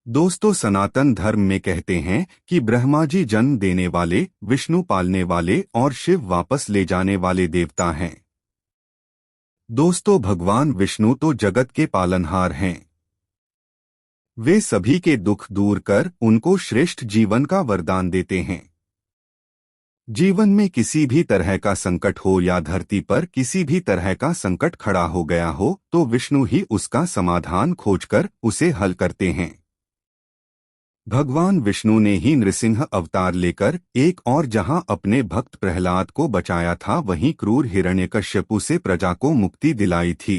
दोस्तों, सनातन धर्म में कहते हैं कि ब्रह्मा जी जन्म देने वाले, विष्णु पालने वाले और शिव वापस ले जाने वाले देवता हैं। दोस्तों, भगवान विष्णु तो जगत के पालनहार हैं। वे सभी के दुख दूर कर उनको श्रेष्ठ जीवन का वरदान देते हैं। जीवन में किसी भी तरह का संकट हो या धरती पर किसी भी तरह का संकट खड़ा हो गया हो तो विष्णु ही उसका समाधान खोजकर उसे हल करते हैं। भगवान विष्णु ने ही नृसिंह अवतार लेकर एक और जहां अपने भक्त प्रहलाद को बचाया था, वहीं क्रूर हिरण्यकश्यपु से प्रजा को मुक्ति दिलाई थी।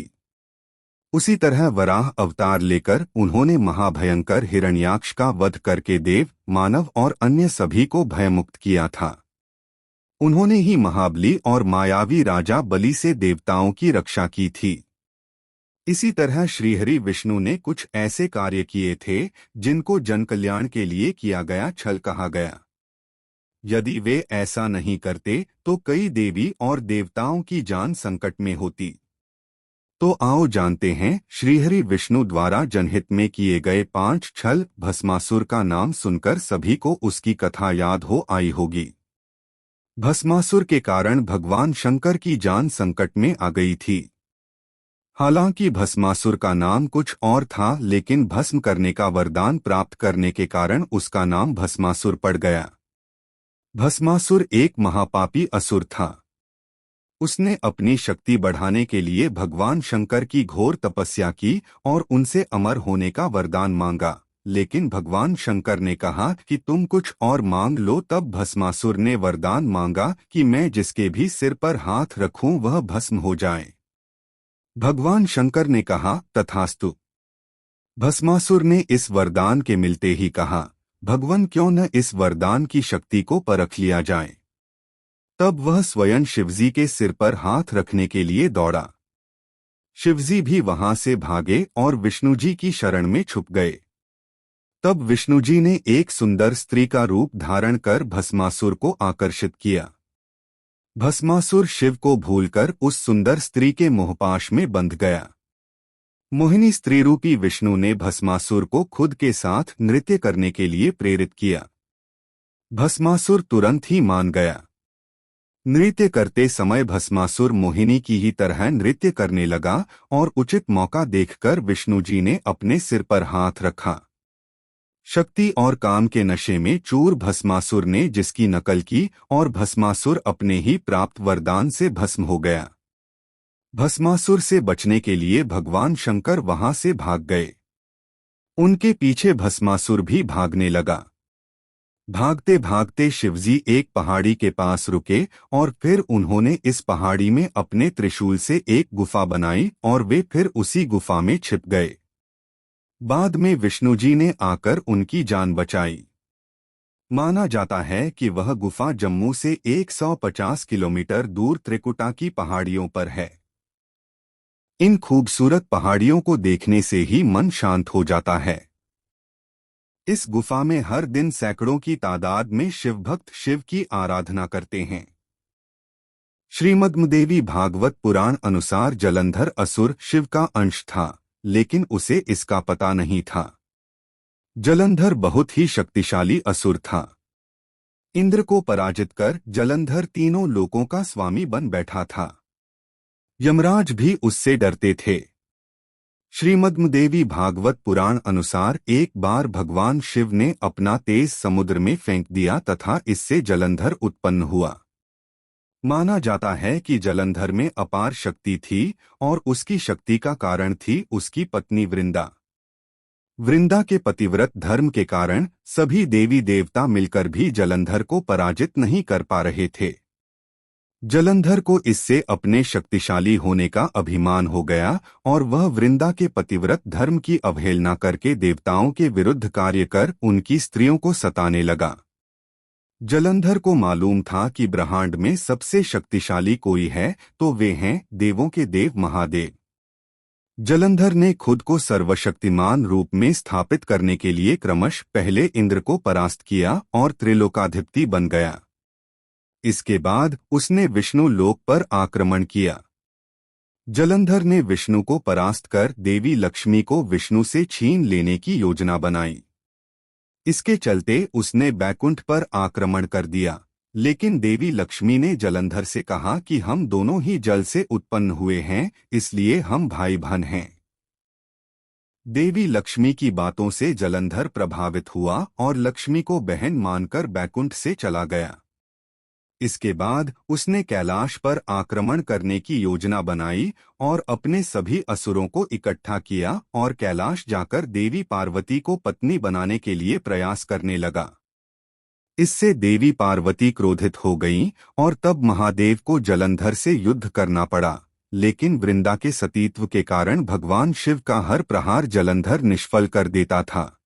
उसी तरह वराह अवतार लेकर उन्होंने महाभयंकर हिरण्याक्ष का वध करके देव, मानव और अन्य सभी को भयमुक्त किया था। उन्होंने ही महाबली और मायावी राजा बलि से देवताओं की रक्षा की थी। इसी तरह श्रीहरि विष्णु ने कुछ ऐसे कार्य किए थे जिनको जनकल्याण के लिए किया गया छल कहा गया। यदि वे ऐसा नहीं करते तो कई देवी और देवताओं की जान संकट में होती। तो आओ जानते हैं श्रीहरि विष्णु द्वारा जनहित में किए गए 5 छल। भस्मासुर का नाम सुनकर सभी को उसकी कथा याद हो आई होगी। भस्मासुर के कारण भगवान शंकर की जान संकट में आ गई थी। हालांकि भस्मासुर का नाम कुछ और था, लेकिन भस्म करने का वरदान प्राप्त करने के कारण उसका नाम भस्मासुर पड़ गया। भस्मासुर एक महापापी असुर था। उसने अपनी शक्ति बढ़ाने के लिए भगवान शंकर की घोर तपस्या की और उनसे अमर होने का वरदान मांगा, लेकिन भगवान शंकर ने कहा कि तुम कुछ और मांग लो। तब भस्मासुर ने वरदान मांगा कि मैं जिसके भी सिर पर हाथ रखूं वह भस्म हो जाए। भगवान शंकर ने कहा, तथास्तु। भस्मासुर ने इस वरदान के मिलते ही कहा, भगवान क्यों न इस वरदान की शक्ति को परख लिया जाए। तब वह स्वयं शिवजी के सिर पर हाथ रखने के लिए दौड़ा। शिवजी भी वहां से भागे और विष्णुजी की शरण में छुप गए। तब विष्णुजी ने एक सुंदर स्त्री का रूप धारण कर भस्मासुर को आकर्षित किया। भस्मासुर शिव को भूलकर उस सुंदर स्त्री के मोहपाश में बंध गया। मोहिनी स्त्री रूपी विष्णु ने भस्मासुर को खुद के साथ नृत्य करने के लिए प्रेरित किया। भस्मासुर तुरंत ही मान गया। नृत्य करते समय भस्मासुर मोहिनी की ही तरह नृत्य करने लगा और उचित मौका देखकर विष्णुजी ने अपने सिर पर हाथ रखा। शक्ति और काम के नशे में चूर भस्मासुर ने जिसकी नकल की और भस्मासुर अपने ही प्राप्त वरदान से भस्म हो गया। भस्मासुर से बचने के लिए भगवान शंकर वहां से भाग गए। उनके पीछे भस्मासुर भी भागने लगा। भागते भागते शिवजी एक पहाड़ी के पास रुके और फिर उन्होंने इस पहाड़ी में अपने त्रिशूल से एक गुफा बनाई और वे फिर उसी गुफा में छिप गए। बाद में विष्णुजी ने आकर उनकी जान बचाई। माना जाता है कि वह गुफा जम्मू से 150 किलोमीटर दूर त्रिकुटा की पहाड़ियों पर है। इन खूबसूरत पहाड़ियों को देखने से ही मन शांत हो जाता है। इस गुफा में हर दिन सैकड़ों की तादाद में शिवभक्त शिव की आराधना करते हैं। श्रीमद्देवी भागवत पुराण अनुसार जलंधर असुर शिव का अंश था, लेकिन उसे इसका पता नहीं था। जलंधर बहुत ही शक्तिशाली असुर था। इंद्र को पराजित कर जलंधर तीनों लोकों का स्वामी बन बैठा था। यमराज भी उससे डरते थे। श्रीमद्देवी भागवत पुराण अनुसार एक बार भगवान शिव ने अपना तेज समुद्र में फेंक दिया तथा इससे जलंधर उत्पन्न हुआ। माना जाता है कि जलंधर में अपार शक्ति थी और उसकी शक्ति का कारण थी उसकी पत्नी वृंदा। वृंदा के पतिव्रत धर्म के कारण सभी देवी देवता मिलकर भी जलंधर को पराजित नहीं कर पा रहे थे। जलंधर को इससे अपने शक्तिशाली होने का अभिमान हो गया और वह वृंदा के पतिव्रत धर्म की अवहेलना करके देवताओं के विरुद्ध कार्य कर उनकी स्त्रियों को सताने लगा। जलंधर को मालूम था कि ब्रह्मांड में सबसे शक्तिशाली कोई है तो वे हैं देवों के देव महादेव। जलंधर ने खुद को सर्वशक्तिमान रूप में स्थापित करने के लिए क्रमश पहले इंद्र को परास्त किया और त्रिलोकाधिपति बन गया। इसके बाद उसने विष्णु लोक पर आक्रमण किया। जलंधर ने विष्णु को परास्त कर देवी लक्ष्मी को विष्णु से छीन लेने की योजना बनाई। इसके चलते उसने बैकुंठ पर आक्रमण कर दिया। लेकिन देवी लक्ष्मी ने जलंधर से कहा कि हम दोनों ही जल से उत्पन्न हुए हैं, इसलिए हम भाई बहन हैं। देवी लक्ष्मी की बातों से जलंधर प्रभावित हुआ और लक्ष्मी को बहन मानकर बैकुंठ से चला गया। इसके बाद उसने कैलाश पर आक्रमण करने की योजना बनाई और अपने सभी असुरों को इकट्ठा किया और कैलाश जाकर देवी पार्वती को पत्नी बनाने के लिए प्रयास करने लगा। इससे देवी पार्वती क्रोधित हो गईं और तब महादेव को जलंधर से युद्ध करना पड़ा। लेकिन वृंदा के सतीत्व के कारण भगवान शिव का हर प्रहार जलंधर निष्फल कर देता था।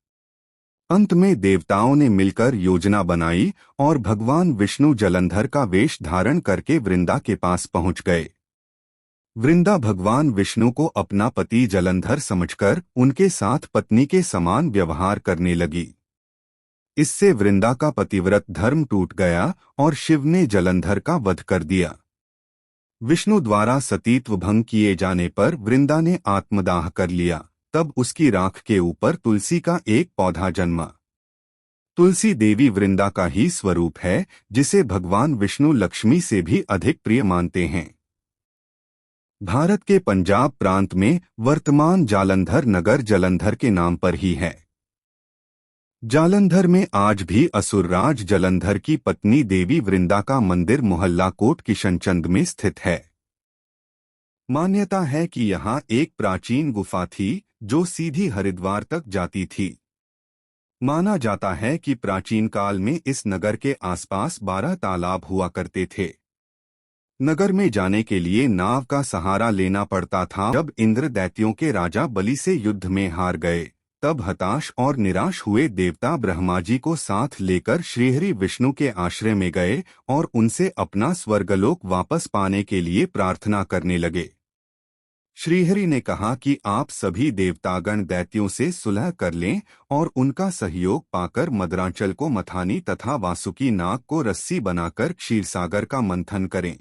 अंत में देवताओं ने मिलकर योजना बनाई और भगवान विष्णु जलंधर का वेश धारण करके वृंदा के पास पहुंच गए। वृंदा भगवान विष्णु को अपना पति जलंधर समझकर उनके साथ पत्नी के समान व्यवहार करने लगी। इससे वृंदा का पतिव्रत धर्म टूट गया और शिव ने जलंधर का वध कर दिया। विष्णु द्वारा सतीत्व भंग किए जाने पर वृंदा ने आत्मदाह कर लिया। तब उसकी राख के ऊपर तुलसी का एक पौधा जन्मा। तुलसी देवी वृंदा का ही स्वरूप है, जिसे भगवान विष्णु लक्ष्मी से भी अधिक प्रिय मानते हैं। भारत के पंजाब प्रांत में वर्तमान जालंधर नगर जलंधर के नाम पर ही है। जालंधर में आज भी असुरराज जलंधर की पत्नी देवी वृंदा का मंदिर मोहल्ला कोट किशनचंद में स्थित है। मान्यता है कि यहाँ एक प्राचीन गुफा थी जो सीधी हरिद्वार तक जाती थी। माना जाता है कि प्राचीन काल में इस नगर के आसपास 12 तालाब हुआ करते थे। नगर में जाने के लिए नाव का सहारा लेना पड़ता था। जब इंद्र दैत्यों के राजा बलि से युद्ध में हार गए, तब हताश और निराश हुए देवता ब्रह्मा जी को साथ लेकर श्रीहरि विष्णु के आश्रय में गए और उनसे अपना स्वर्गलोक वापस पाने के लिए प्रार्थना करने लगे। श्रीहरि ने कहा कि आप सभी देवतागण दैत्यों से सुलह कर लें और उनका सहयोग पाकर मदरांचल को मथानी तथा वासुकी नाग को रस्सी बनाकर क्षीरसागर का मंथन करें।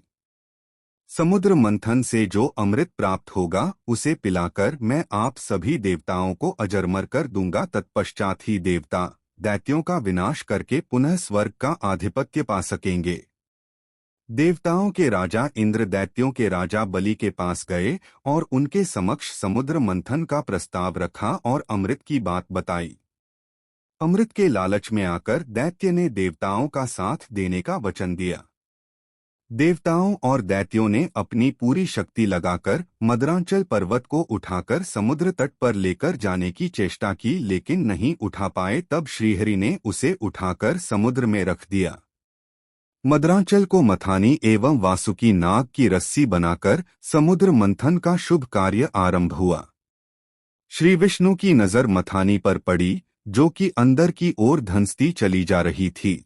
समुद्र मंथन से जो अमृत प्राप्त होगा उसे पिलाकर मैं आप सभी देवताओं को अजरमर कर दूंगा। तत्पश्चात ही देवता दैत्यों का विनाश करके पुनः स्वर्ग का आधिपत्य पा सकेंगे। देवताओं के राजा इंद्र दैत्यों के राजा बलि के पास गए और उनके समक्ष समुद्र मंथन का प्रस्ताव रखा और अमृत की बात बताई। अमृत के लालच में आकर दैत्य ने देवताओं का साथ देने का वचन दिया। देवताओं और दैत्यों ने अपनी पूरी शक्ति लगाकर मदरांचल पर्वत को उठाकर समुद्र तट पर लेकर जाने की चेष्टा की, लेकिन नहीं उठा पाए। तब श्रीहरि ने उसे उठाकर समुद्र में रख दिया। मदरांचल को मथानी एवं वासुकी नाग की रस्सी बनाकर समुद्र मंथन का शुभ कार्य आरंभ हुआ। श्री विष्णु की नजर मथानी पर पड़ी, जो कि अंदर की ओर धंसती चली जा रही थी।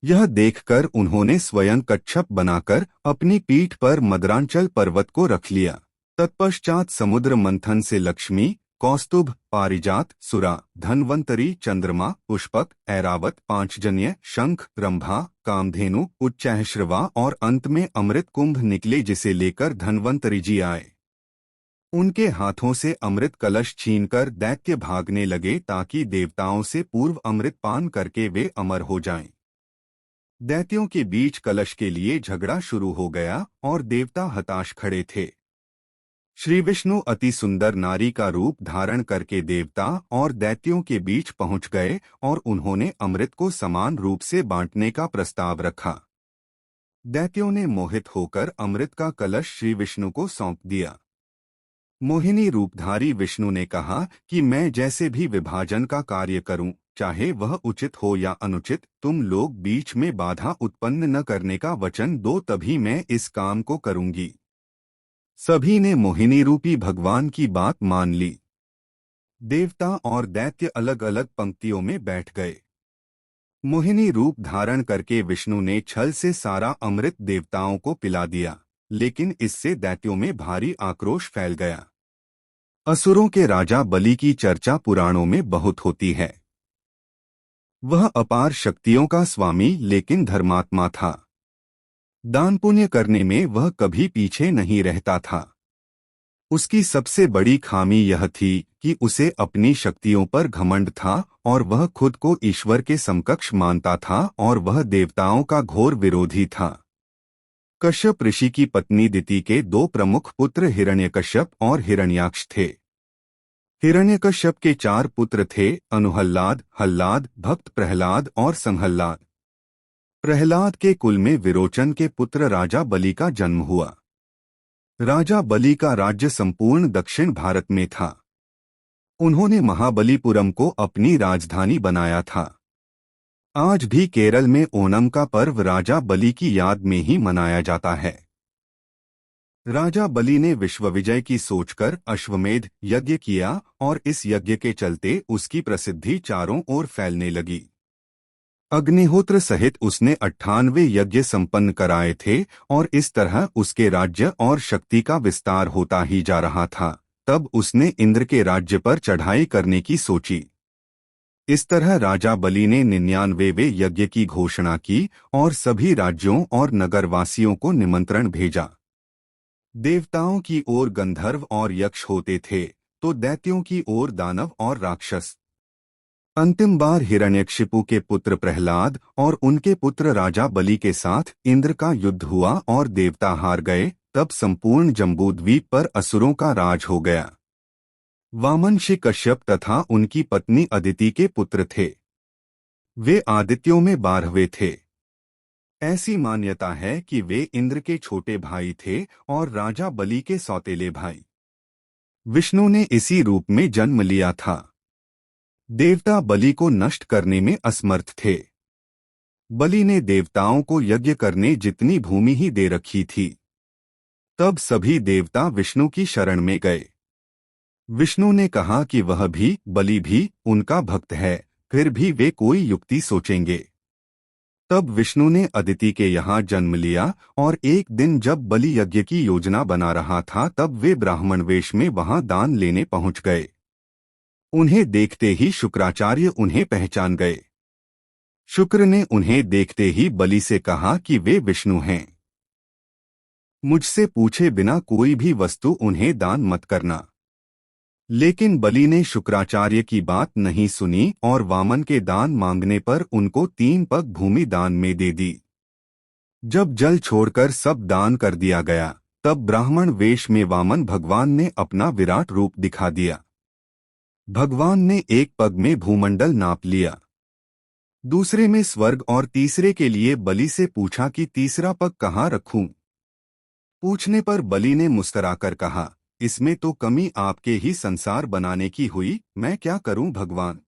यह देखकर उन्होंने स्वयं कच्छप बनाकर अपनी पीठ पर मदरांचल पर्वत को रख लिया। तत्पश्चात समुद्र मंथन से लक्ष्मी, कौस्तुभ, पारिजात, सुरा, धन्वंतरी, चंद्रमा, पुष्पक, ऐरावत, पांचजन्य, शंख, रंभा, कामधेनु, उच्चैःश्रवा और अंत में अमृत कुंभ निकले, जिसे लेकर धन्वंतरी जी आए। उनके हाथों से अमृत कलश छीनकर दैत्य भागने लगे ताकि देवताओं से पूर्व अमृत पान करके वे अमर हो जाएं। दैत्यों के बीच कलश के लिए झगड़ा शुरू हो गया और देवता हताश खड़े थे। श्री विष्णु अति सुंदर नारी का रूप धारण करके देवता और दैत्यों के बीच पहुंच गए और उन्होंने अमृत को समान रूप से बांटने का प्रस्ताव रखा। दैत्यों ने मोहित होकर अमृत का कलश श्री विष्णु को सौंप दिया। मोहिनी रूपधारी विष्णु ने कहा कि मैं जैसे भी विभाजन का कार्य करूं, चाहे वह उचित हो या अनुचित, तुम लोग बीच में बाधा उत्पन्न न करने का वचन दो, तभी मैं इस काम को करूंगी। सभी ने मोहिनी रूपी भगवान की बात मान ली। देवता और दैत्य अलग अलग पंक्तियों में बैठ गए। मोहिनी रूप धारण करके विष्णु ने छल से सारा अमृत देवताओं को पिला दिया, लेकिन इससे दैत्यों में भारी आक्रोश फैल गया। असुरों के राजा बलि की चर्चा पुराणों में बहुत होती है। वह अपार शक्तियों का स्वामी लेकिन धर्मात्मा था। दान पुण्य करने में वह कभी पीछे नहीं रहता था। उसकी सबसे बड़ी खामी यह थी कि उसे अपनी शक्तियों पर घमंड था और वह खुद को ईश्वर के समकक्ष मानता था और वह देवताओं का घोर विरोधी था। कश्यप ऋषि की पत्नी दिति के दो प्रमुख पुत्र हिरण्यकश्यप और हिरण्याक्ष थे। हिरण्यकश्यप के चार पुत्र थे, अनुहल्लाद, हल्लाद, भक्त प्रहलाद और संहल्लाद। प्रहलाद के कुल में विरोचन के पुत्र राजा बलि का जन्म हुआ। राजा बलि का राज्य संपूर्ण दक्षिण भारत में था। उन्होंने महाबलीपुरम को अपनी राजधानी बनाया था। आज भी केरल में ओणम का पर्व राजा बलि की याद में ही मनाया जाता है। राजा बलि ने विश्वविजय की सोचकर अश्वमेध यज्ञ किया और इस यज्ञ के चलते उसकी प्रसिद्धि चारों ओर फैलने लगी। अग्निहोत्र सहित उसने 98 यज्ञ संपन्न कराए थे और इस तरह उसके राज्य और शक्ति का विस्तार होता ही जा रहा था। तब उसने इंद्र के राज्य पर चढ़ाई करने की सोची। इस तरह राजा बलि ने 99वें यज्ञ की घोषणा की और सभी राज्यों और नगरवासियों को निमंत्रण भेजा। देवताओं की ओर गंधर्व और यक्ष होते थे, तो दैत्यों की ओर दानव और राक्षस। अंतिम बार हिरण्यकशिपु के पुत्र प्रहलाद और उनके पुत्र राजा बलि के साथ इंद्र का युद्ध हुआ और देवता हार गए। तब संपूर्ण जम्बूद्वीप पर असुरों का राज हो गया। वामन ऋषि कश्यप तथा उनकी पत्नी अदिति के पुत्र थे। वे आदित्यों में 12वें थे। ऐसी मान्यता है कि वे इंद्र के छोटे भाई थे और राजा बलि के सौतेले भाई। विष्णु ने इसी रूप में जन्म लिया था। देवता बलि को नष्ट करने में असमर्थ थे। बलि ने देवताओं को यज्ञ करने जितनी भूमि ही दे रखी थी। तब सभी देवता विष्णु की शरण में गए। विष्णु ने कहा कि वह भी, बलि भी उनका भक्त है, फिर भी वे कोई युक्ति सोचेंगे। तब विष्णु ने अदिति के यहाँ जन्म लिया और एक दिन जब बलि यज्ञ की योजना बना रहा था तब वे ब्राह्मण वेश में वहां दान लेने पहुंच गए। उन्हें देखते ही शुक्राचार्य उन्हें पहचान गए। शुक्र ने उन्हें देखते ही बलि से कहा कि वे विष्णु हैं। मुझसे पूछे बिना कोई भी वस्तु उन्हें दान मत करना। लेकिन बलि ने शुक्राचार्य की बात नहीं सुनी और वामन के दान मांगने पर उनको 3 पग भूमि दान में दे दी। जब जल छोड़कर सब दान कर दिया गया, तब ब्राह्मण वेश में वामन भगवान ने अपना विराट रूप दिखा दिया। भगवान ने एक पग में भूमंडल नाप लिया, दूसरे में स्वर्ग और तीसरे के लिए बलि से पूछा कि तीसरा पग कहाँ रखूं। पूछने पर बलि ने मुस्कुराकर कहा, इसमें तो कमी आपके ही संसार बनाने की हुई, मैं क्या करूं भगवान,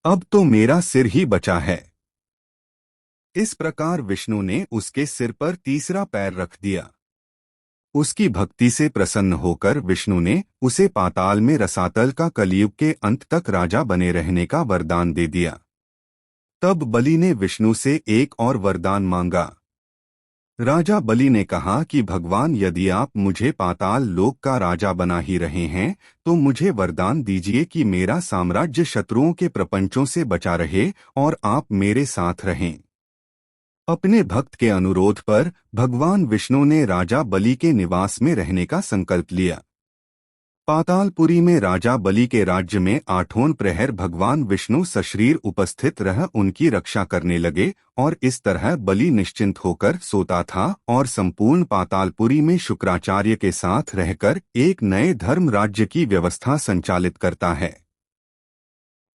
अब तो मेरा सिर ही बचा है। इस प्रकार विष्णु ने उसके सिर पर तीसरा पैर रख दिया। उसकी भक्ति से प्रसन्न होकर विष्णु ने उसे पाताल में रसातल का कलयुग के अंत तक राजा बने रहने का वरदान दे दिया। तब बलि ने विष्णु से एक और वरदान मांगा। राजा बलि ने कहा कि भगवान, यदि आप मुझे पाताल लोक का राजा बना ही रहे हैं तो मुझे वरदान दीजिए कि मेरा साम्राज्य शत्रुओं के प्रपंचों से बचा रहे और आप मेरे साथ रहें। अपने भक्त के अनुरोध पर भगवान विष्णु ने राजा बलि के निवास में रहने का संकल्प लिया। पातालपुरी में राजा बलि के राज्य में 8वें प्रहर भगवान विष्णु सशरीर उपस्थित रह उनकी रक्षा करने लगे और इस तरह बलि निश्चिंत होकर सोता था और संपूर्ण पातालपुरी में शुक्राचार्य के साथ रहकर एक नए धर्म राज्य की व्यवस्था संचालित करता है।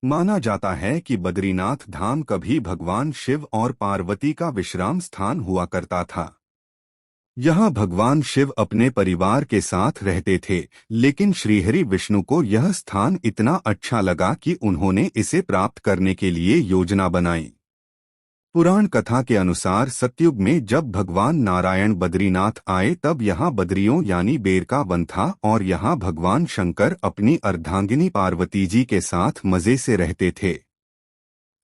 माना जाता है कि बद्रीनाथ धाम कभी भगवान शिव और पार्वती का विश्राम स्थान हुआ करता था। यहाँ भगवान शिव अपने परिवार के साथ रहते थे, लेकिन श्रीहरि विष्णु को यह स्थान इतना अच्छा लगा कि उन्होंने इसे प्राप्त करने के लिए योजना बनाई। पुराण कथा के अनुसार सतयुग में जब भगवान नारायण बद्रीनाथ आए तब यहाँ बद्रियों यानी बेर का वन था और यहाँ भगवान शंकर अपनी अर्धांगिनी पार्वती जी के साथ मजे से रहते थे।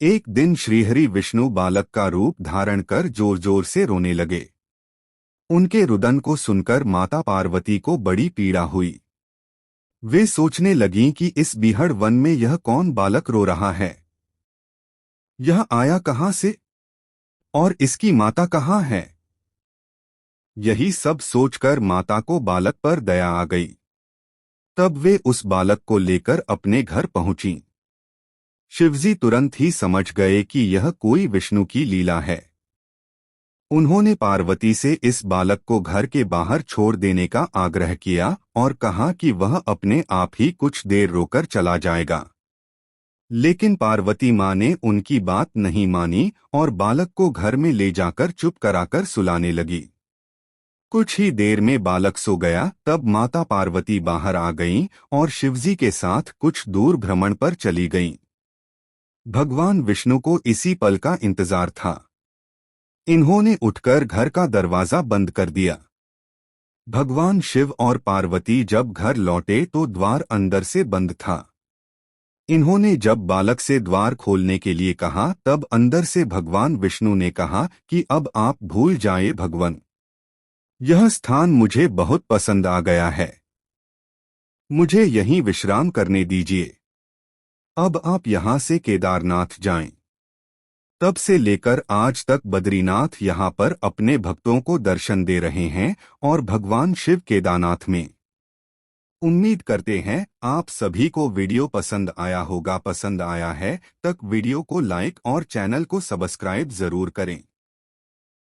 एक दिन श्रीहरि विष्णु बालक का रूप धारण कर जोर जोर से रोने लगे। उनके रुदन को सुनकर माता पार्वती को बड़ी पीड़ा हुई। वे सोचने लगीं कि इस बीहड़ वन में यह कौन बालक रो रहा है, यह आया कहाँ से और इसकी माता कहाँ है। यही सब सोचकर माता को बालक पर दया आ गई। तब वे उस बालक को लेकर अपने घर पहुंची। शिवजी तुरंत ही समझ गए कि यह कोई विष्णु की लीला है। उन्होंने पार्वती से इस बालक को घर के बाहर छोड़ देने का आग्रह किया और कहा कि वह अपने आप ही कुछ देर रोकर चला जाएगा। लेकिन पार्वती माँ ने उनकी बात नहीं मानी और बालक को घर में ले जाकर चुप कराकर सुलाने लगी। कुछ ही देर में बालक सो गया। तब माता पार्वती बाहर आ गईं और शिवजी के साथ कुछ दूर भ्रमण पर चली गईं। भगवान विष्णु को इसी पल का इंतजार था। इन्होंने उठकर घर का दरवाजा बंद कर दिया। भगवान शिव और पार्वती जब घर लौटे तो द्वार अंदर से बंद था। इन्होंने जब बालक से द्वार खोलने के लिए कहा तब अंदर से भगवान विष्णु ने कहा कि अब आप भूल जाए भगवान, यह स्थान मुझे बहुत पसंद आ गया है, मुझे यहीं विश्राम करने दीजिए। अब आप यहाँ से केदारनाथ जाएं। तब से लेकर आज तक बद्रीनाथ यहाँ पर अपने भक्तों को दर्शन दे रहे हैं और भगवान शिव केदारनाथ में। उम्मीद करते हैं आप सभी को वीडियो पसंद आया होगा। पसंद आया है तक वीडियो को लाइक और चैनल को सब्सक्राइब जरूर करें।